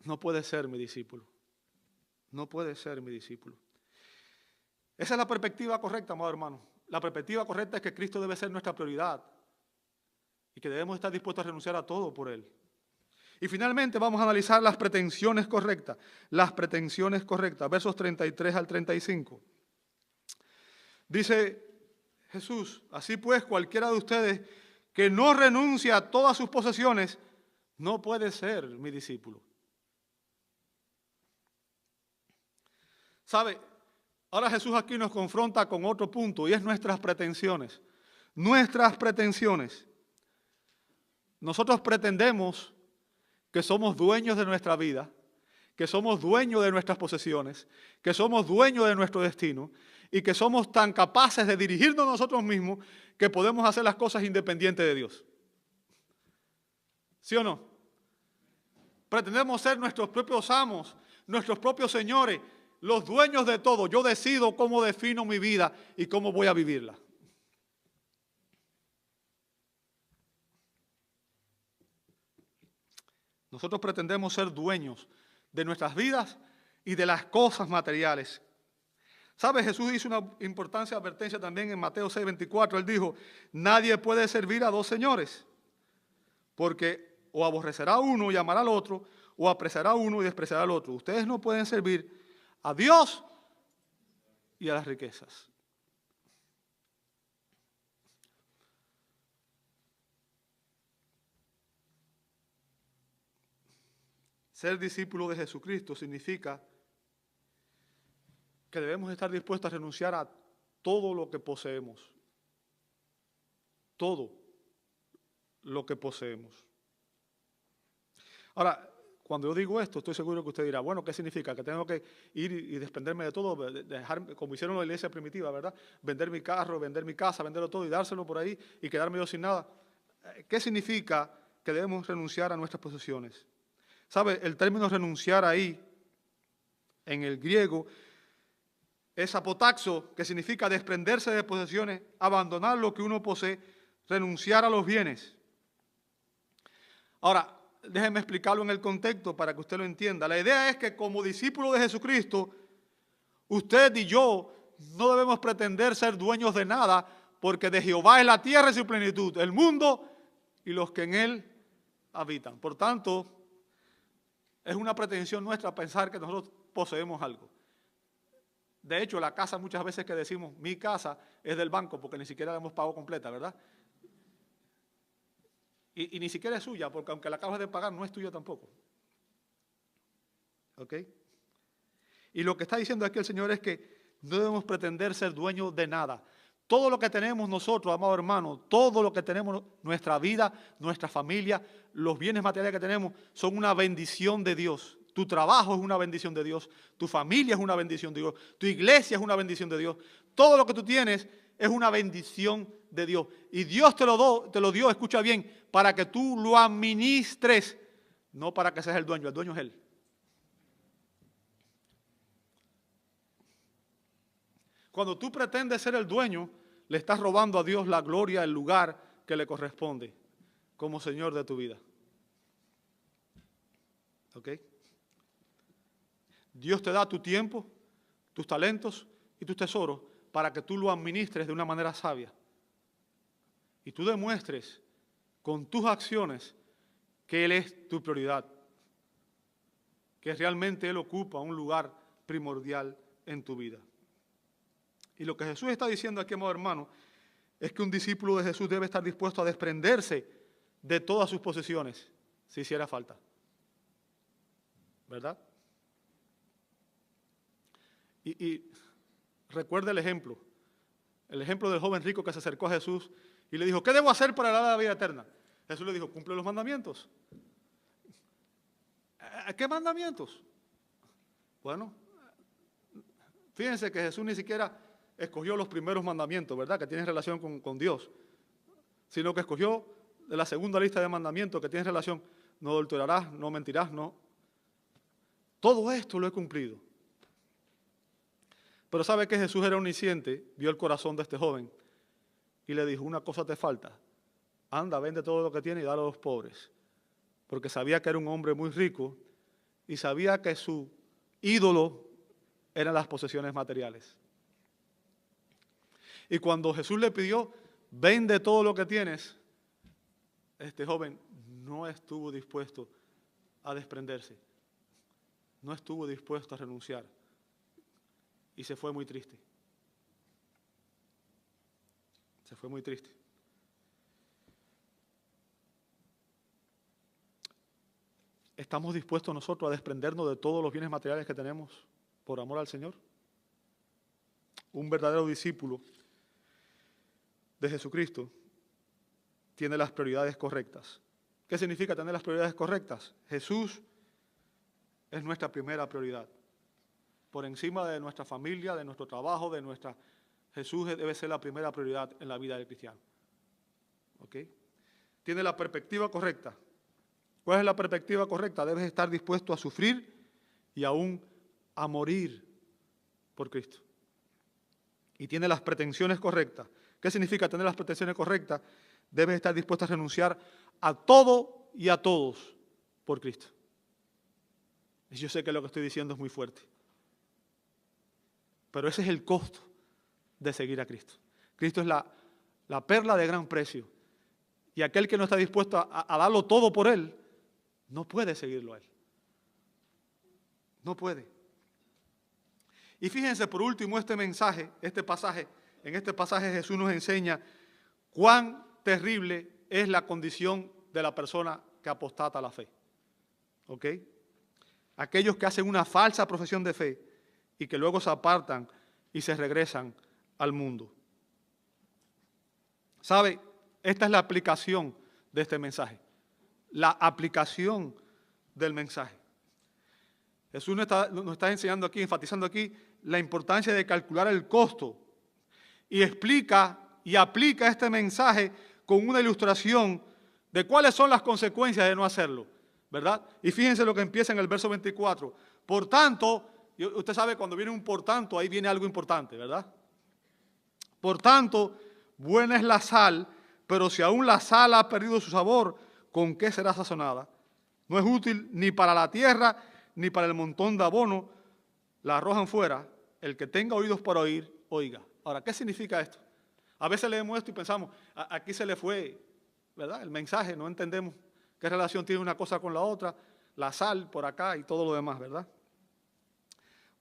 no puedes ser mi discípulo. No puedes ser mi discípulo. Esa es la perspectiva correcta, amado hermano. La perspectiva correcta es que Cristo debe ser nuestra prioridad y que debemos estar dispuestos a renunciar a todo por Él. Y finalmente vamos a analizar las pretensiones correctas. Las pretensiones correctas, versos 33 al 35. Dice Jesús, así pues cualquiera de ustedes que no renuncia a todas sus posesiones, no puede ser mi discípulo. ¿Sabe? Ahora Jesús aquí nos confronta con otro punto y es nuestras pretensiones. Nuestras pretensiones. Nosotros pretendemos que somos dueños de nuestra vida, que somos dueños de nuestras posesiones, que somos dueños de nuestro destino y que somos tan capaces de dirigirnos nosotros mismos que podemos hacer las cosas independientes de Dios. ¿Sí o no? Pretendemos ser nuestros propios amos, nuestros propios señores, los dueños de todo. Yo decido cómo defino mi vida y cómo voy a vivirla. Nosotros pretendemos ser dueños de nuestras vidas y de las cosas materiales. ¿Sabe? Jesús hizo una importante advertencia también en Mateo 6:24. Él dijo, nadie puede servir a dos señores, porque o aborrecerá a uno y amará al otro, o apreciará a uno y despreciará al otro. Ustedes no pueden servir a Dios y a las riquezas. Ser discípulo de Jesucristo significa que debemos estar dispuestos a renunciar a todo lo que poseemos. Todo lo que poseemos. Ahora, cuando yo digo esto, estoy seguro que usted dirá, bueno, ¿qué significa? Que tengo que ir y desprenderme de todo, dejar, como hicieron en la iglesia primitiva, ¿verdad? Vender mi carro, vender mi casa, venderlo todo y dárselo por ahí y quedarme yo sin nada. ¿Qué significa que debemos renunciar a nuestras posesiones? ¿Sabe? El término renunciar ahí, en el griego, es apotaxo, que significa desprenderse de posesiones, abandonar lo que uno posee, renunciar a los bienes. Ahora, déjeme explicarlo en el contexto para que usted lo entienda. La idea es que como discípulos de Jesucristo, usted y yo no debemos pretender ser dueños de nada, porque de Jehová es la tierra y su plenitud, el mundo y los que en él habitan. Por tanto, es una pretensión nuestra pensar que nosotros poseemos algo. De hecho, la casa muchas veces que decimos, mi casa es del banco, porque ni siquiera la hemos pagado completa, ¿verdad? Y ni siquiera es suya, porque aunque la acabas de pagar, no es tuya tampoco. ¿Ok? Y lo que está diciendo aquí el Señor es que no debemos pretender ser dueños de nada. Todo lo que tenemos nosotros, amado hermano, todo lo que tenemos, nuestra vida, nuestra familia, los bienes materiales que tenemos, son una bendición de Dios. Tu trabajo es una bendición de Dios, tu familia es una bendición de Dios, tu iglesia es una bendición de Dios. Todo lo que tú tienes es una bendición de Dios. Y Dios te lo dio, escucha bien, para que tú lo administres, no para que seas el dueño es Él. Cuando tú pretendes ser el dueño, le estás robando a Dios la gloria, el lugar que le corresponde como Señor de tu vida. ¿Ok? Dios te da tu tiempo, tus talentos y tus tesoros para que tú lo administres de una manera sabia. Y tú demuestres con tus acciones que Él es tu prioridad, que realmente Él ocupa un lugar primordial en tu vida. Y lo que Jesús está diciendo aquí, amado hermano, es que un discípulo de Jesús debe estar dispuesto a desprenderse de todas sus posesiones, si hiciera falta. ¿Verdad? Y recuerda el ejemplo del joven rico que se acercó a Jesús y le dijo, ¿qué debo hacer para heredar la vida eterna? Jesús le dijo, cumple los mandamientos. ¿Qué mandamientos? Bueno, fíjense que Jesús ni siquiera escogió los primeros mandamientos, ¿verdad? Que tienen relación con Dios, sino que escogió de la segunda lista de mandamientos que tiene relación, no adulterarás, no mentirás, no. Todo esto lo he cumplido. Pero sabe que Jesús era omnisciente, vio el corazón de este joven y le dijo, una cosa te falta, anda, vende todo lo que tiene y dale a los pobres. Porque sabía que era un hombre muy rico y sabía que su ídolo eran las posesiones materiales. Y cuando Jesús le pidió, vende todo lo que tienes, este joven no estuvo dispuesto a desprenderse, no estuvo dispuesto a renunciar y se fue muy triste. Se fue muy triste. ¿Estamos dispuestos nosotros a desprendernos de todos los bienes materiales que tenemos por amor al Señor? Un verdadero discípulo de Jesucristo tiene las prioridades correctas. ¿Qué significa tener las prioridades correctas? Jesús es nuestra primera prioridad. Por encima de nuestra familia, de nuestro trabajo, Jesús debe ser la primera prioridad en la vida del cristiano. ¿Ok? Tiene la perspectiva correcta. ¿Cuál es la perspectiva correcta? Debes estar dispuesto a sufrir y aún a morir por Cristo. Y tiene las pretensiones correctas. ¿Qué significa tener las pretensiones correctas? Debes estar dispuesto a renunciar a todo y a todos por Cristo. Y yo sé que lo que estoy diciendo es muy fuerte. Pero ese es el costo de seguir a Cristo. Cristo es la perla de gran precio. Y aquel que no está dispuesto a darlo todo por Él, no puede seguirlo a Él. No puede. Y fíjense por último este pasaje. En este pasaje Jesús nos enseña cuán terrible es la condición de la persona que apostata a la fe. ¿Ok? Aquellos que hacen una falsa profesión de fe y que luego se apartan y se regresan al mundo. ¿Sabe? Esta es la aplicación de este mensaje. La aplicación del mensaje. Jesús nos está enseñando aquí, enfatizando aquí, la importancia de calcular el costo. Y explica y aplica este mensaje con una ilustración de cuáles son las consecuencias de no hacerlo, ¿verdad? Y fíjense lo que empieza en el verso 24. Por tanto, usted sabe cuando viene un por tanto, ahí viene algo importante, ¿verdad? Por tanto, buena es la sal, pero si aún la sal ha perdido su sabor, ¿con qué será sazonada? No es útil ni para la tierra, ni para el montón de abono, la arrojan fuera. El que tenga oídos para oír, oiga. Ahora, ¿qué significa esto? A veces leemos esto y pensamos, aquí se le fue, ¿verdad? El mensaje, no entendemos qué relación tiene una cosa con la otra, la sal por acá y todo lo demás, ¿verdad?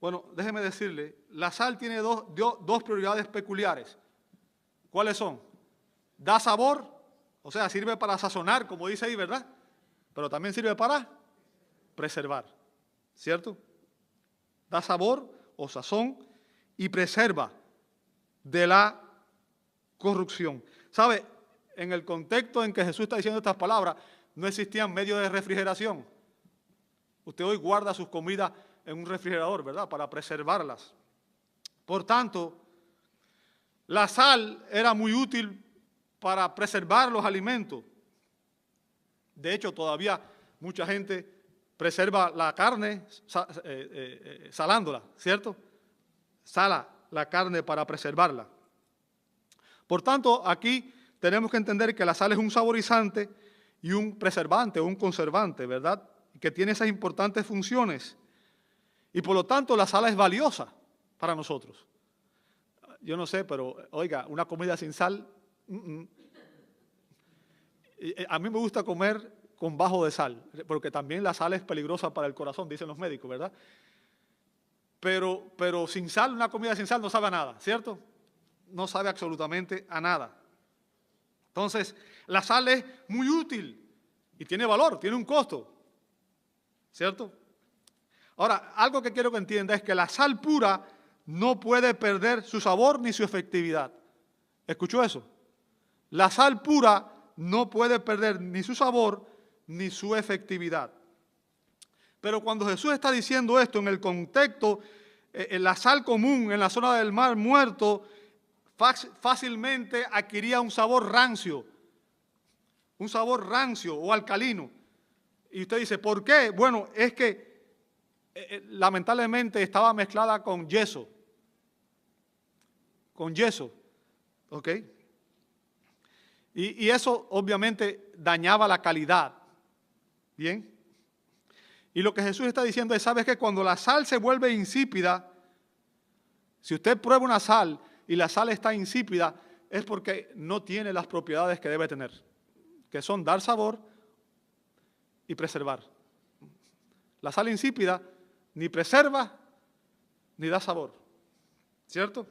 Bueno, déjeme decirle, la sal tiene dos prioridades peculiares. ¿Cuáles son? Da sabor, o sea, sirve para sazonar, como dice ahí, ¿verdad? Pero también sirve para preservar, ¿cierto? Da sabor o sazón y preserva de la corrupción. ¿Sabe? En el contexto en que Jesús está diciendo estas palabras, no existían medios de refrigeración. Usted hoy guarda sus comidas en un refrigerador, ¿verdad? Para preservarlas. Por tanto, la sal era muy útil para preservar los alimentos. De hecho, todavía mucha gente preserva la carne salándola, ¿cierto? Sala la carne para preservarla. Por tanto, aquí tenemos que entender que la sal es un saborizante y un preservante o un conservante, ¿verdad? Que tiene esas importantes funciones. Y por lo tanto, la sal es valiosa para nosotros. Yo no sé, pero oiga, una comida sin sal, a mí me gusta comer con bajo de sal, porque también la sal es peligrosa para el corazón, dicen los médicos, ¿verdad? Pero sin sal, una comida sin sal no sabe a nada, ¿cierto? No sabe absolutamente a nada. Entonces, la sal es muy útil y tiene valor, tiene un costo, ¿cierto? Ahora, algo que quiero que entienda es que la sal pura no puede perder su sabor ni su efectividad. ¿Escuchó eso? La sal pura no puede perder ni su sabor ni su efectividad. Pero cuando Jesús está diciendo esto en el contexto, la sal común en la zona del Mar Muerto fácilmente adquiría un sabor rancio, un sabor rancio o alcalino. Y usted dice, ¿por qué? Bueno, es que lamentablemente estaba mezclada con yeso. Con yeso, ¿ok? Y eso obviamente dañaba la calidad, ¿bien? Y lo que Jesús está diciendo es, ¿sabes qué? Cuando la sal se vuelve insípida, si usted prueba una sal y la sal está insípida, es porque no tiene las propiedades que debe tener, que son dar sabor y preservar. La sal insípida ni preserva ni da sabor, ¿cierto?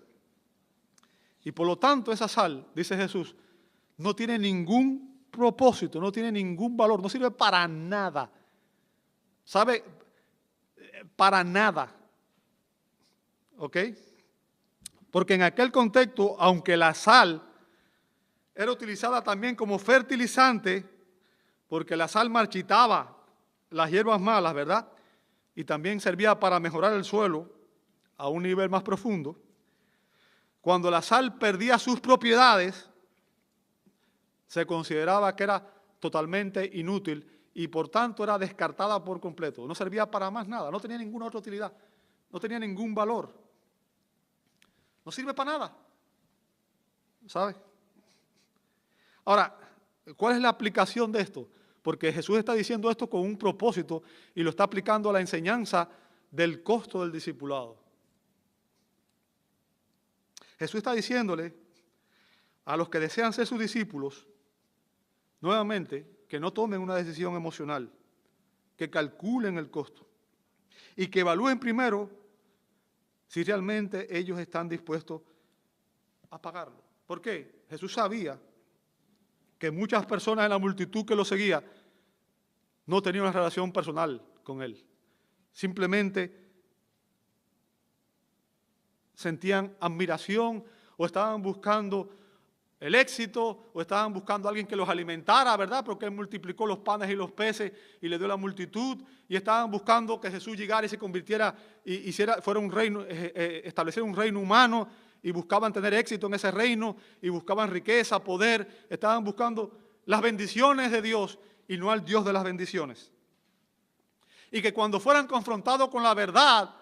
Y por lo tanto esa sal, dice Jesús, no tiene ningún propósito, no tiene ningún valor, no sirve para nada. ¿Sabe? Para nada. ¿Ok? Porque en aquel contexto, aunque la sal era utilizada también como fertilizante, porque la sal marchitaba las hierbas malas, ¿verdad? Y también servía para mejorar el suelo a un nivel más profundo. Cuando la sal perdía sus propiedades, se consideraba que era totalmente inútil y por tanto era descartada por completo. No servía para más nada, no tenía ninguna otra utilidad, no tenía ningún valor. No sirve para nada, ¿sabe? Ahora, ¿cuál es la aplicación de esto? Porque Jesús está diciendo esto con un propósito y lo está aplicando a la enseñanza del costo del discipulado. Jesús está diciéndole a los que desean ser sus discípulos, nuevamente, que no tomen una decisión emocional, que calculen el costo y que evalúen primero si realmente ellos están dispuestos a pagarlo. ¿Por qué? Jesús sabía que muchas personas en la multitud que lo seguía no tenían una relación personal con él. Simplemente sentían admiración o estaban buscando el éxito o estaban buscando a alguien que los alimentara, ¿verdad? Porque Él multiplicó los panes y los peces y le dio la multitud y estaban buscando que Jesús llegara y se convirtiera y fuera un reino, establecer un reino humano y buscaban tener éxito en ese reino y buscaban riqueza, poder, estaban buscando las bendiciones de Dios y no al Dios de las bendiciones. Y que cuando fueran confrontados con la verdad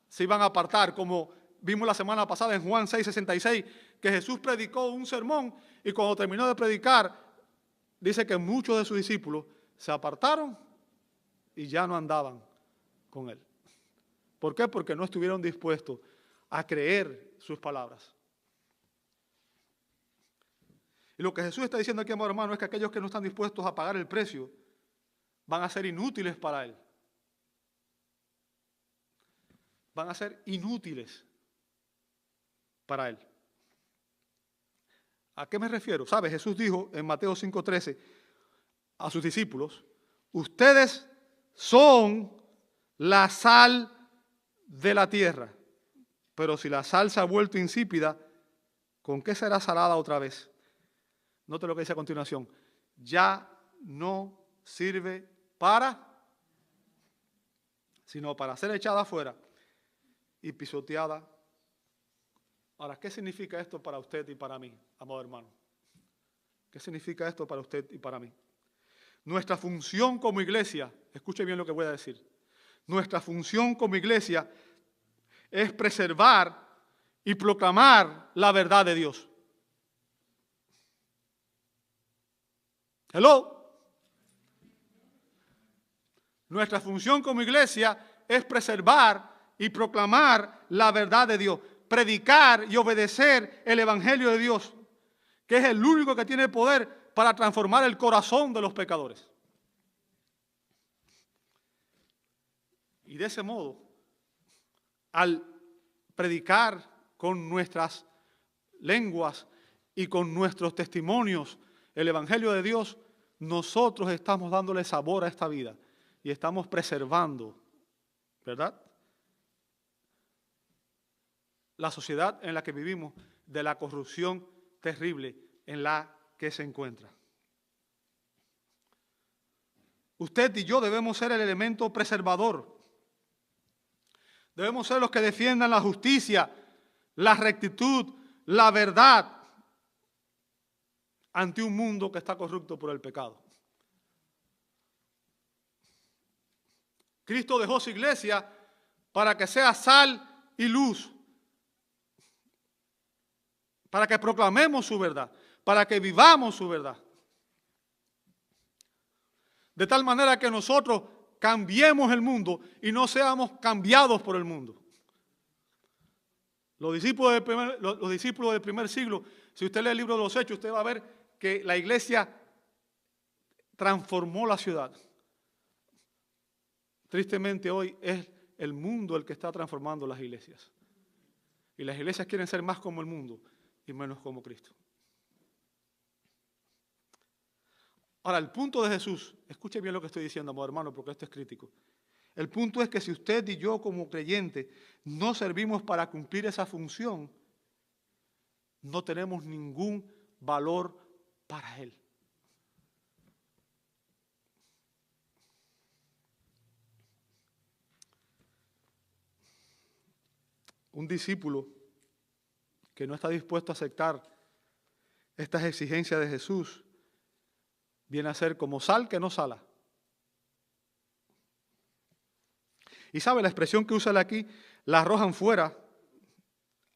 se iban a apartar, como vimos la semana pasada en Juan 6:66, que Jesús predicó un sermón y cuando terminó de predicar, dice que muchos de sus discípulos se apartaron y ya no andaban con él. ¿Por qué? Porque no estuvieron dispuestos a creer sus palabras. Y lo que Jesús está diciendo aquí, amor hermano, es que aquellos que no están dispuestos a pagar el precio van a ser inútiles para Él. Van a ser inútiles para Él. ¿A qué me refiero? ¿Sabe? Jesús dijo en Mateo 5:13 a sus discípulos, ustedes son la sal de la tierra, pero si la sal se ha vuelto insípida, ¿con qué será salada otra vez? Note lo que dice a continuación, ya no sirve para, sino para ser echada afuera y pisoteada. Ahora, ¿qué significa esto para usted y para mí, amado hermano? ¿Qué significa esto para usted y para mí? Nuestra función como iglesia, escuche bien lo que voy a decir, nuestra función como iglesia es preservar y proclamar la verdad de Dios. Hello. Nuestra función como iglesia es preservar y proclamar la verdad de Dios. Predicar y obedecer el Evangelio de Dios, que es el único que tiene poder para transformar el corazón de los pecadores. Y de ese modo, al predicar con nuestras lenguas y con nuestros testimonios el Evangelio de Dios, nosotros estamos dándole sabor a esta vida y estamos preservando, ¿verdad?, la sociedad en la que vivimos, de la corrupción terrible en la que se encuentra. Usted y yo debemos ser el elemento preservador. Debemos ser los que defiendan la justicia, la rectitud, la verdad ante un mundo que está corrupto por el pecado. Cristo dejó su iglesia para que sea sal y luz, para que proclamemos su verdad, para que vivamos su verdad. De tal manera que nosotros cambiemos el mundo y no seamos cambiados por el mundo. Los discípulos del primer siglo, si usted lee el libro de los Hechos, usted va a ver que la iglesia transformó la ciudad. Tristemente hoy es el mundo el que está transformando las iglesias. Y las iglesias quieren ser más como el mundo y menos como Cristo. Ahora, el punto de Jesús, escuche bien lo que estoy diciendo, amado hermano, porque esto es crítico. El punto es que si usted y yo como creyentes no servimos para cumplir esa función, no tenemos ningún valor para Él. Un discípulo que no está dispuesto a aceptar estas exigencias de Jesús viene a ser como sal que no sala. Y sabe, la expresión que usa él aquí, la arrojan fuera,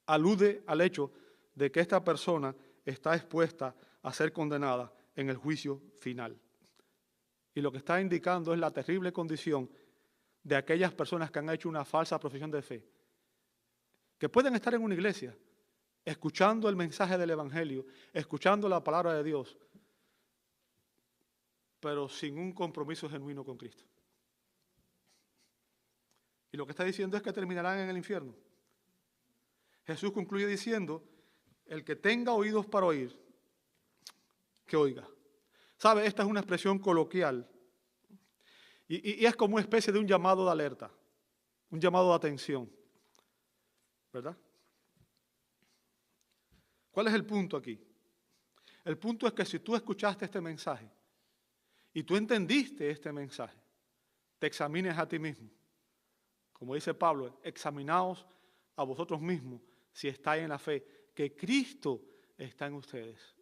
alude al hecho de que esta persona está expuesta a ser condenada en el juicio final. Y lo que está indicando es la terrible condición de aquellas personas que han hecho una falsa profesión de fe, que pueden estar en una iglesia, escuchando el mensaje del Evangelio, escuchando la palabra de Dios, pero sin un compromiso genuino con Cristo. Y lo que está diciendo es que terminarán en el infierno. Jesús concluye diciendo, el que tenga oídos para oír, que oiga. ¿Sabe? Esta es una expresión coloquial y es como una especie de un llamado de alerta, un llamado de atención, ¿verdad? ¿Cuál es el punto aquí? El punto es que si tú escuchaste este mensaje y tú entendiste este mensaje, te examines a ti mismo. Como dice Pablo, examinaos a vosotros mismos si estáis en la fe, que Cristo está en ustedes.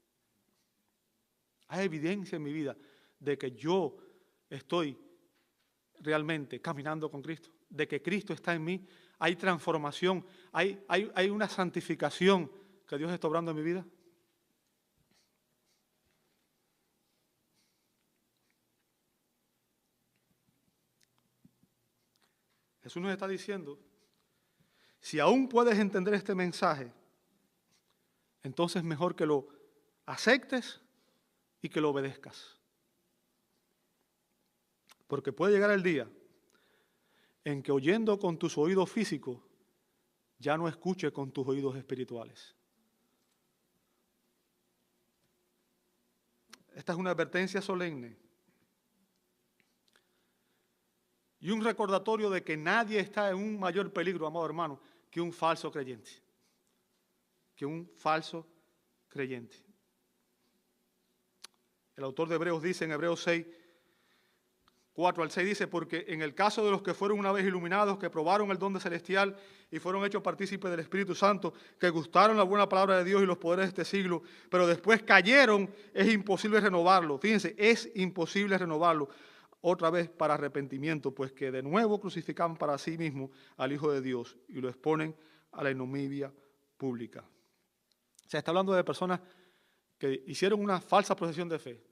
Hay evidencia en mi vida de que yo estoy realmente caminando con Cristo, de que Cristo está en mí. Hay transformación, hay una santificación que Dios está obrando en mi vida. Jesús nos está diciendo, si aún puedes entender este mensaje, entonces mejor que lo aceptes y que lo obedezcas. Porque puede llegar el día en que oyendo con tus oídos físicos, ya no escuches con tus oídos espirituales. Esta es una advertencia solemne y un recordatorio de que nadie está en un mayor peligro, amado hermano, que un falso creyente. Que un falso creyente. El autor de Hebreos dice en Hebreos 6, 4 al 6 dice, porque en el caso de los que fueron una vez iluminados, que probaron el don de celestial y fueron hechos partícipes del Espíritu Santo, que gustaron la buena palabra de Dios y los poderes de este siglo, pero después cayeron, es imposible renovarlo. Fíjense, es imposible renovarlo otra vez para arrepentimiento, pues que de nuevo crucifican para sí mismos al Hijo de Dios y lo exponen a la ignominia pública. O sea, está hablando de personas que hicieron una falsa profesión de fe,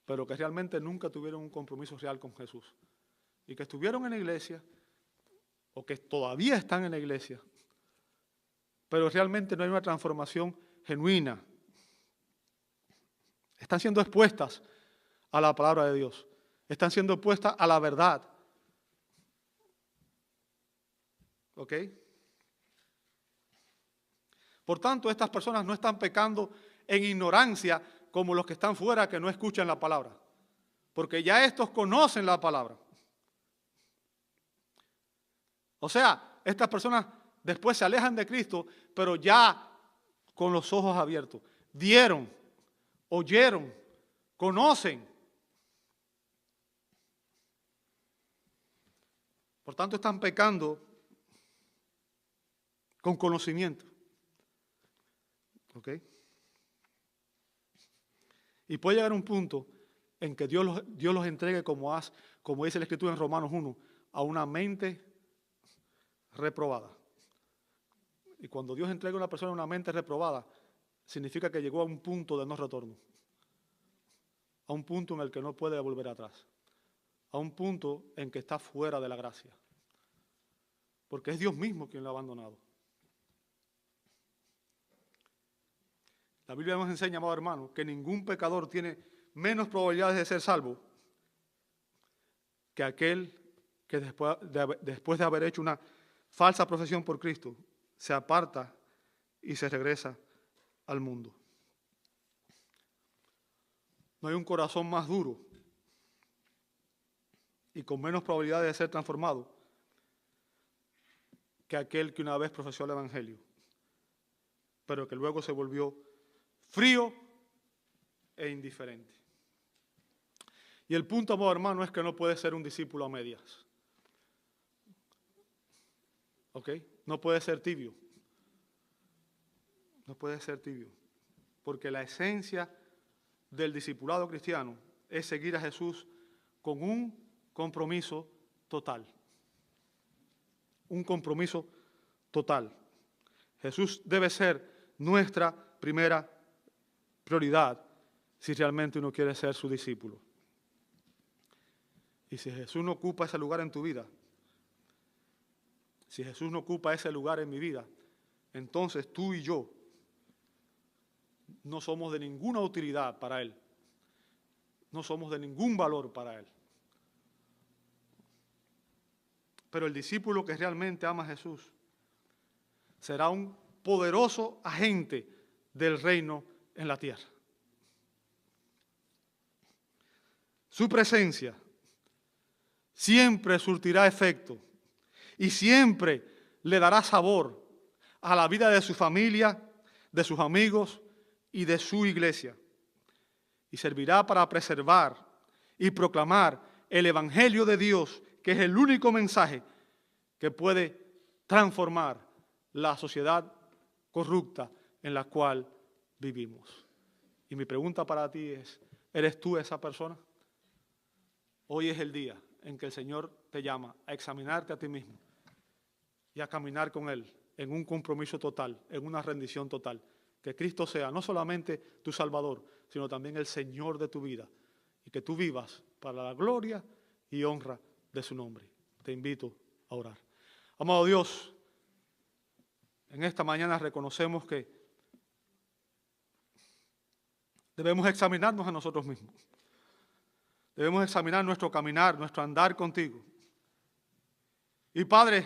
pero que realmente nunca tuvieron un compromiso real con Jesús. Y que estuvieron en la iglesia, o que todavía están en la iglesia, pero realmente no hay una transformación genuina. Están siendo expuestas a la palabra de Dios. Están siendo expuestas a la verdad. ¿Ok? Por tanto, estas personas no están pecando en ignorancia como los que están fuera que no escuchan la palabra. Porque ya estos conocen la palabra. O sea, estas personas después se alejan de Cristo, pero ya con los ojos abiertos. Vieron, oyeron, conocen. Por tanto, están pecando con conocimiento. ¿Ok? Y puede llegar un punto en que Dios los entregue como dice la Escritura en Romanos 1, a una mente reprobada. Y cuando Dios entrega a una persona a una mente reprobada, significa que llegó a un punto de no retorno, a un punto en el que no puede volver atrás, a un punto en que está fuera de la gracia, porque es Dios mismo quien lo ha abandonado. La Biblia nos enseña, amado hermano, que ningún pecador tiene menos probabilidades de ser salvo que aquel que después de haber hecho una falsa profesión por Cristo, se aparta y se regresa al mundo. No hay un corazón más duro y con menos probabilidad de ser transformado que aquel que una vez profesó el Evangelio, pero que luego se volvió frío e indiferente. Y el punto, amado hermano, es que no puede ser un discípulo a medias. ¿Ok? No puede ser tibio. No puede ser tibio. Porque la esencia del discipulado cristiano es seguir a Jesús con un compromiso total. Un compromiso total. Jesús debe ser nuestra primera prioridad si realmente uno quiere ser su discípulo. Y si Jesús no ocupa ese lugar en tu vida, si Jesús no ocupa ese lugar en mi vida, entonces tú y yo no somos de ninguna utilidad para Él. No somos de ningún valor para Él. Pero el discípulo que realmente ama a Jesús será un poderoso agente del reino en la tierra. Su presencia siempre surtirá efecto y siempre le dará sabor a la vida de su familia, de sus amigos y de su iglesia. Y servirá para preservar y proclamar el Evangelio de Dios, que es el único mensaje que puede transformar la sociedad corrupta en la cual vivimos. Y mi pregunta para ti es, ¿eres tú esa persona? Hoy es el día en que el Señor te llama a examinarte a ti mismo y a caminar con Él en un compromiso total, en una rendición total. Que Cristo sea no solamente tu Salvador, sino también el Señor de tu vida y que tú vivas para la gloria y honra de su nombre. Te invito a orar. Amado Dios, en esta mañana reconocemos que debemos examinarnos a nosotros mismos. Debemos examinar nuestro caminar, nuestro andar contigo. Y Padre,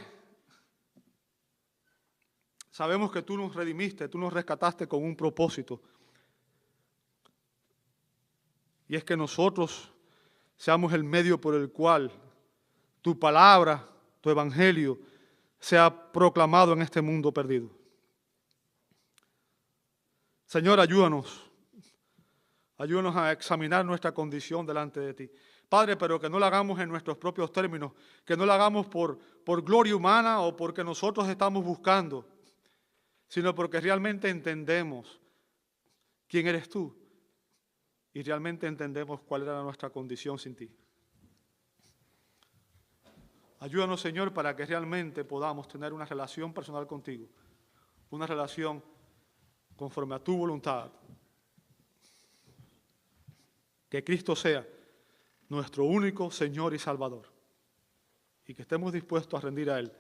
sabemos que tú nos redimiste, tú nos rescataste con un propósito. Y es que nosotros seamos el medio por el cual tu palabra, tu evangelio, sea proclamado en este mundo perdido. Señor, ayúdanos. Ayúdanos a examinar nuestra condición delante de ti. Padre, pero que no lo hagamos en nuestros propios términos, que no lo hagamos por gloria humana o porque nosotros estamos buscando, sino porque realmente entendemos quién eres tú y realmente entendemos cuál era nuestra condición sin ti. Ayúdanos, Señor, para que realmente podamos tener una relación personal contigo, una relación conforme a tu voluntad. Que Cristo sea nuestro único Señor y Salvador y que estemos dispuestos a rendir a Él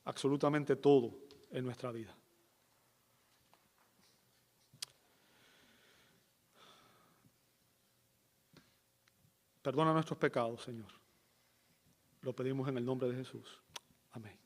absolutamente todo en nuestra vida. Perdona nuestros pecados, Señor. Lo pedimos en el nombre de Jesús. Amén.